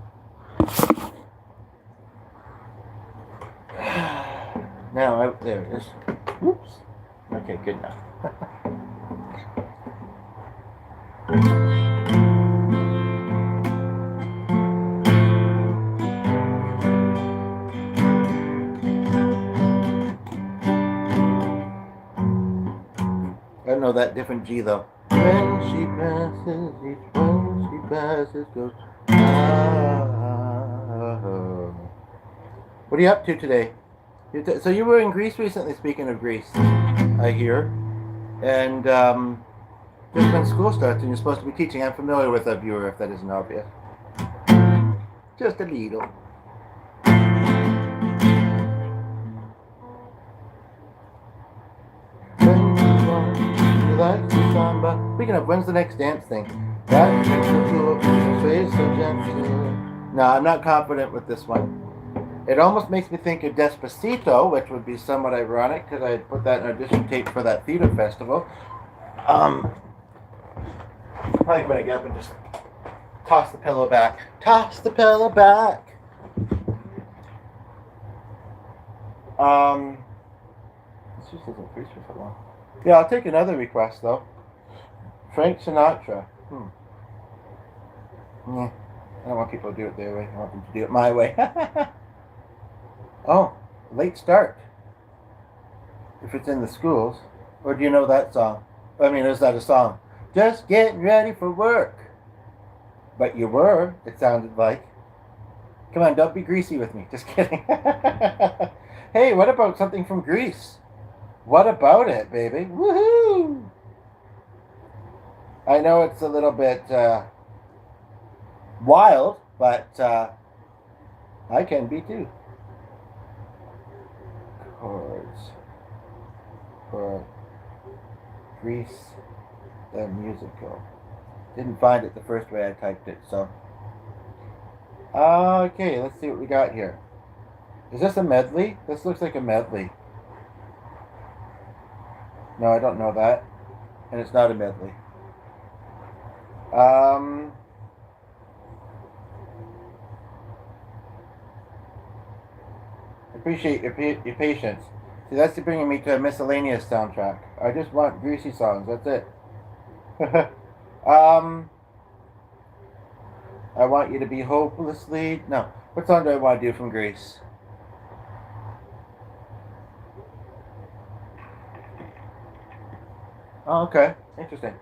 Now, there it is. Whoops. Okay, good enough. I don't know that different G though. When she passes, each one she passes goes. Ah. What are you up to today? So you were in Greece recently, speaking of Greece, I hear. And just when school starts and you're supposed to be teaching, I'm familiar with that viewer, if that isn't obvious. Just a little. Speaking of, when's the next dance thing? That face so gentle. No, I'm not confident with this one. It almost makes me think of Despacito, which would be somewhat ironic because I put that in audition tape for that theater festival. Probably gonna get up and just toss the pillow back. Toss the pillow back. This just doesn't freeze for so long. Yeah, I'll take another request though. Frank Sinatra. Yeah, I don't want people to do it their way. I want them to do it my way. Oh, late start. If it's in the schools. Or do you know that song? I mean, is that a song? Just getting ready for work. But you were, it sounded like. Come on, don't be greasy with me. Just kidding. Hey, what about something from Greece? What about it, baby? Woohoo! I know it's a little bit wild, but I can be too. Chords for Grease the musical. Didn't find it the first way I typed it, so. Okay, let's see what we got here. Is this a medley? This looks like a medley. No, I don't know that. And it's not a medley. Appreciate your patience. See, that's bringing me to a miscellaneous soundtrack. I just want greasy songs. That's it. I want you to be hopelessly... No. What song do I want to do from Grease? Oh, okay. Interesting.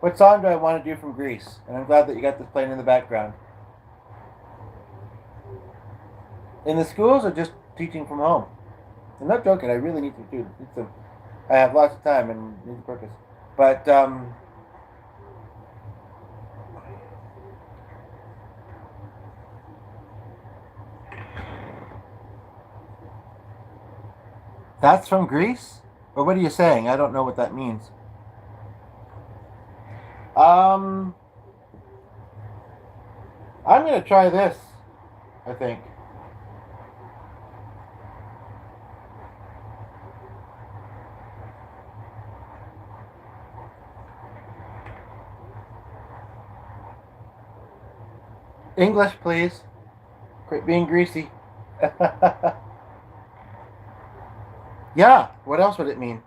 What song do I want to do from Grease? And I'm glad that you got this playing in the background. In the schools or just teaching from home? I'm not joking. I really need to do it. I have lots of time and need a purpose. But, that's from Greece? Or what are you saying? I don't know what that means. I'm going to try this, I think. English, please. Quit being greasy. Yeah, what else would it mean?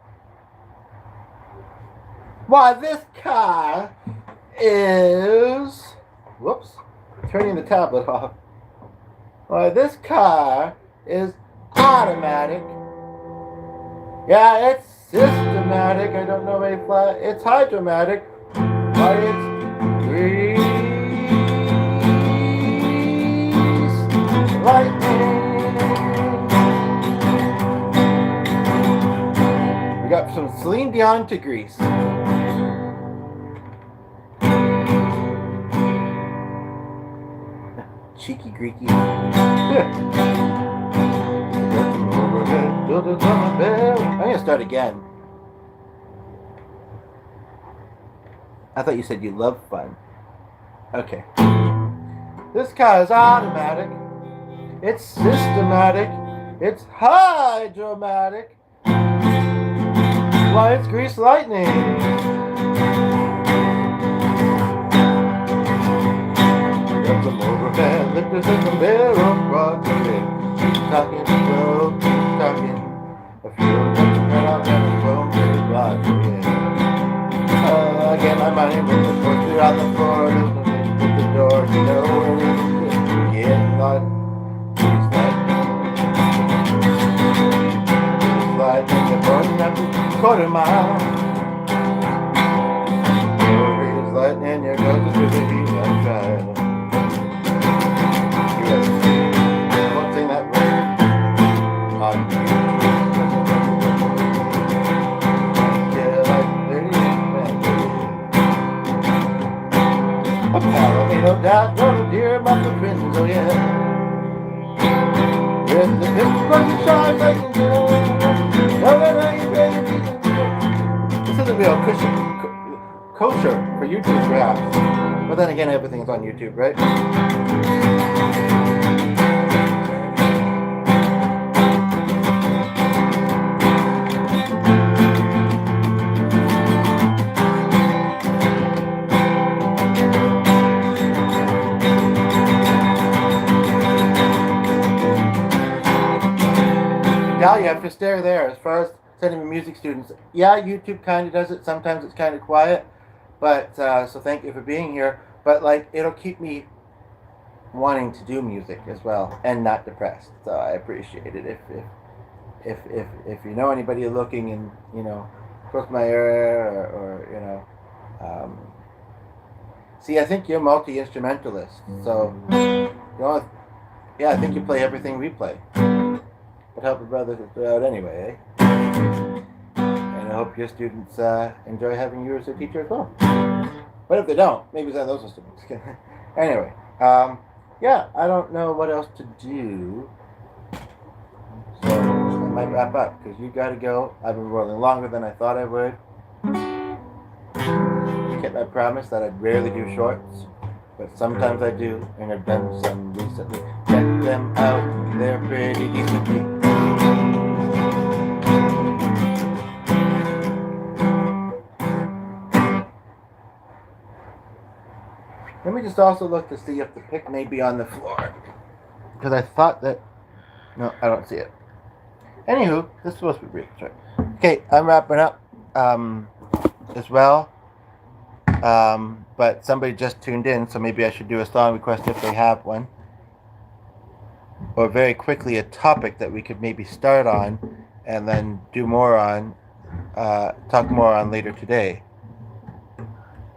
Why, this car is... Whoops. Turning the tablet off. Why, this car is automatic. Yeah, it's systematic. I don't know a flat. It's hydromatic. Why, it's grease lightning. We got some Celine Dion to Grease. Cheeky Greeky. I'm gonna start again. I thought you said you love fun. Okay. This car is automatic. It's systematic. It's hydromatic. Why, it's grease lightning. Some overhead lifters in the middle of Broadway. Keep talking slow, keep talking. A few of them cut off and a phone to Broadway. Again, my mind with the poster on the floor. There's no need to the door. You know where it is. Again, thought. Sliding the boarding up to quarter mile. Breeze lightning, your goes to the heat and trial. Won't sing that word on you. A Palomino doubt, don't hear about the twins, oh yeah. With the picture shines like a girl. This isn't real kosher for YouTube, perhaps. But then again, everything's on YouTube, right? Now you have to stare there. As far as sending me music students, yeah, YouTube kind of does it. Sometimes it's kind of quiet, but so thank you for being here. But like, it'll keep me wanting to do music as well and not depressed. So I appreciate it. If you know anybody looking in, you know, close to my area or you know, see, I think you're multi-instrumentalist. So you know, yeah, I think you play everything we play. But help a brother out anyway, eh? And I hope your students enjoy having you as a teacher as well. But if they don't, maybe send those students. Anyway, yeah, I don't know what else to do. So I might wrap up because you gotta go. I've been rolling longer than I thought I would. I kept my promise that I'd rarely do shorts, but sometimes I do, and I've done some recently. Check them out, they're pretty decently. Let me just also look to see if the pick may be on the floor. Because I thought that... No, I don't see it. Anywho, this is supposed to be brief. Sorry. Okay, I'm wrapping up as well. But somebody just tuned in, so maybe I should do a song request if they have one. Or very quickly a topic that we could maybe start on and then do more on, talk more on later today.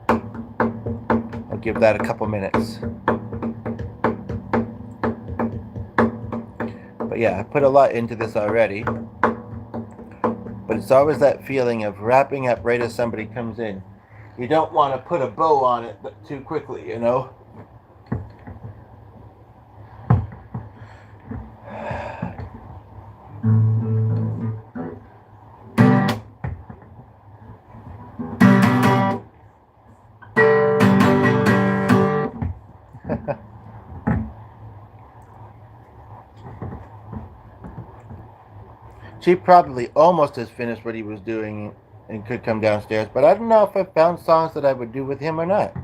I'll give that a couple minutes. But yeah, I put a lot into this already. But it's always that feeling of wrapping up right as somebody comes in. You don't want to put a bow on it too quickly, you know? She probably almost has finished what he was doing and could come downstairs, but I don't know if I found songs that I would do with him or not.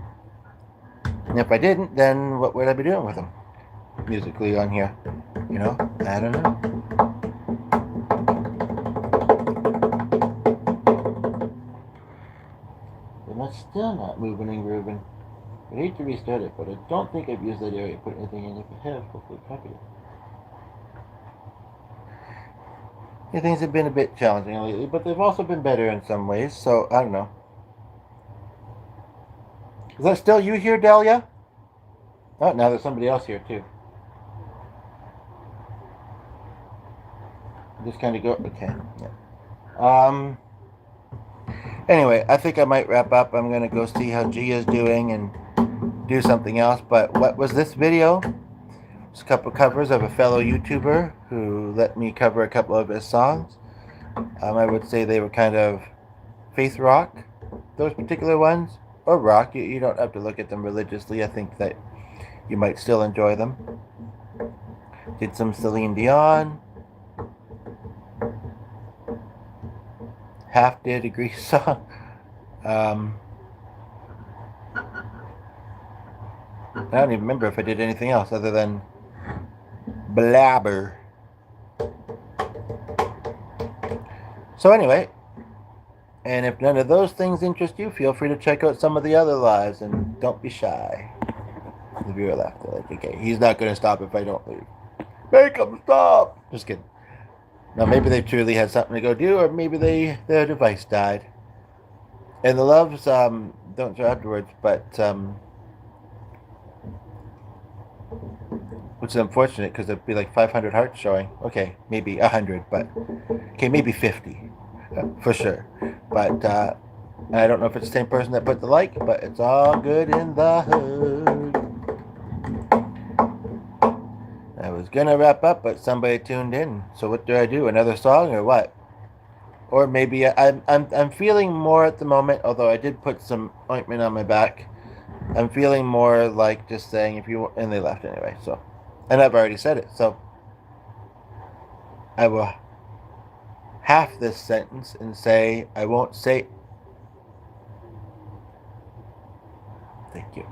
And if I didn't, then what would I be doing with him musically on here? You know, I don't know. And that's still not moving and grooving. I hate to restart it, but I don't think I've used that area to put anything in. If I have, hopefully copy it. Yeah, things have been a bit challenging lately, but they've also been better in some ways, so I don't know. Is that still you here, Delia? Oh, now there's somebody else here, too. Just kind of go, okay. Yeah. Anyway, I think I might wrap up. I'm going to go see how Gia's doing and do something else, but what was this video? It's a couple covers of a fellow YouTuber who let me cover a couple of his songs. I would say they were kind of faith rock, those particular ones, or rock. You don't have to look at them religiously. I think that you might still enjoy them. Did some Celine Dion. Half did a Grease song. I don't even remember if I did anything else other than blabber. So anyway, and if none of those things interest you, feel free to check out some of the other lives and don't be shy. The viewer laughed. Like, okay, he's not going to stop if I don't leave. Make him stop! Just kidding. Now maybe they truly had something to go do, or maybe their device died. And the loves don't show afterwards, but which is unfortunate because it'd be like 500 hearts showing. Okay, maybe 100, but okay, maybe 50 for sure. But I don't know if it's the same person that put the like, but it's all good in the hood. I was gonna wrap up, but somebody tuned in. So what do I do? Another song or what? Or maybe I'm feeling more at the moment. Although I did put some ointment on my back I'm feeling more like just saying if you, and they left anyway, so, and I've already said it, so I will half this sentence and say I won't say. Thank you.